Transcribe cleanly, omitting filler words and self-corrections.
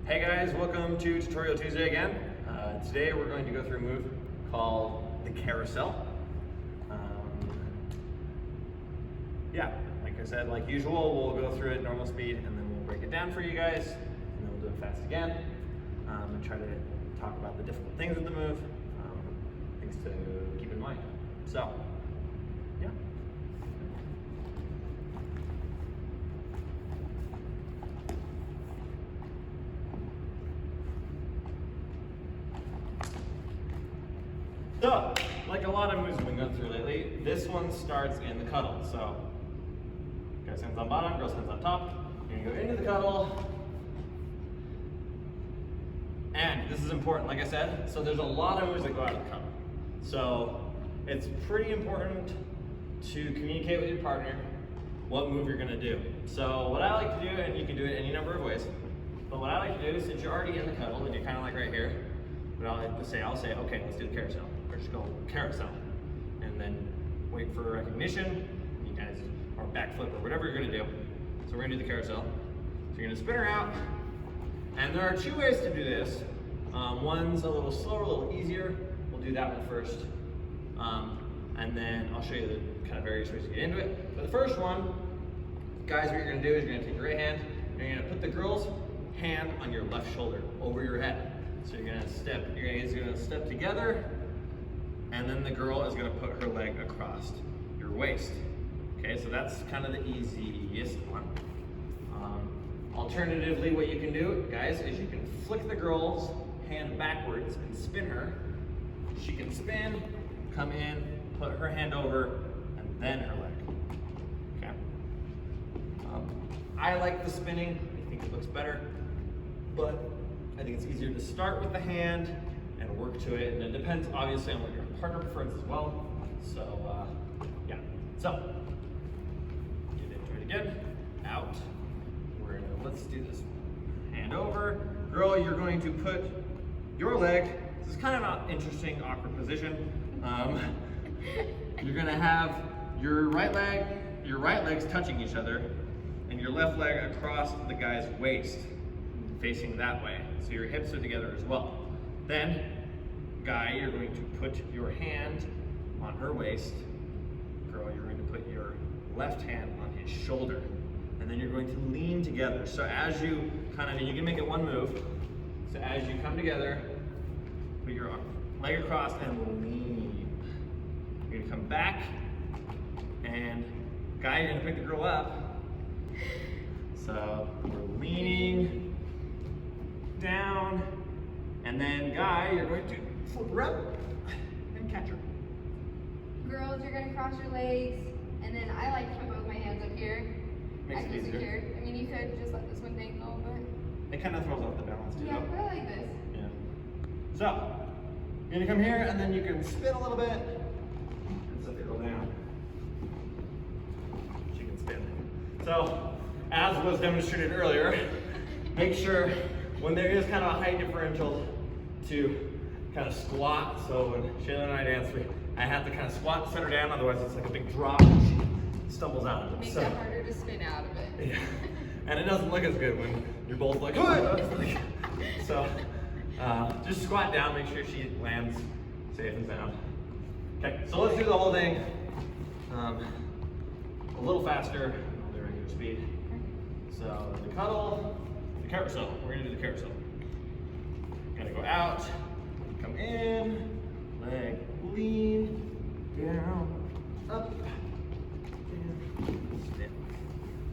Hey guys, welcome to Tutorial Tuesday again. Today we're going to go through a move called the Carousel. Yeah, like I said, like usual, we'll go through it normal speed and then we'll break it down for you guys, and then we'll do it fast again, and try to talk about the difficult things with the move, things to keep in mind. So, yeah. So, like a lot of moves we've been going through lately, this one starts in the cuddle. So, guys' hands on bottom, girls' hands on top. You're gonna go into the cuddle. And this is important, like I said, so there's a lot of moves that go out of the cuddle. So, it's pretty important to communicate with your partner what move you're gonna do. So, what I like to do, and you can do it any number of ways, but what I like to do, since you're already in the cuddle and you're kind of like right here, but I'll say, okay, let's do the carousel. Or just go carousel. And then wait for recognition. You guys, or backflip or whatever you're gonna do. So we're gonna do the carousel. So you're gonna spin her out. And there are two ways to do this. One's a little slower, a little easier. We'll do that one first. And then I'll show you the kind of various ways to get into it. But the first one, guys, what you're gonna do is you're gonna take your right hand and you're gonna put the girl's hand on your left shoulder over your head. So you're gonna step, you guys are gonna step together, and then the girl is gonna put her leg across your waist. Okay, so that's kind of the easiest one. Alternatively, what you can do, guys, is you can flick the girl's hand backwards and spin her. She can spin, come in, put her hand over, and then her leg. Okay. I like the spinning. I think it looks better, but I think it's easier to start with the hand and work to it, and it depends obviously on what your partner prefers as well. So, yeah. So, get into it again. Out. Let's do this. Hand over. Girl, you're going to put your leg. This is kind of an interesting, awkward position. You're going to have your right legs touching each other, and your left leg across the guy's waist, facing that way. So your hips are together as well. Then, guy, you're going to put your hand on her waist. Girl, you're going to put your left hand on his shoulder. And then you're going to lean together. So as you you can make it one move. So as you come together, put your leg across and lean. You're gonna come back, and guy, you're gonna pick the girl up. So we're leaning down, and then guy, you're going to flip her up and catch her. Girls, you're gonna cross your legs, and then I like to put both my hands up here. Makes it easier. Secure. I mean, you could just let this one dangle, but it kind of throws off the balance too. Yeah, but I like this. Yeah. So you're gonna come here, and then you can spin a little bit and set the girl down. She can spin. So as was demonstrated earlier, make sure when there is kind of a height differential to kind of squat. So when Shayla and I dance, I have to kind of squat, set her down, otherwise it's like a big drop and she stumbles out of it. Makes it harder to spin out of it. Yeah. And it doesn't look as good when you're both like, so just squat down, make sure she lands safe and sound. Okay, so let's do the whole thing a little faster, I'll do regular speed. So the carousel, we're gonna do the carousel. Gotta go out, come in,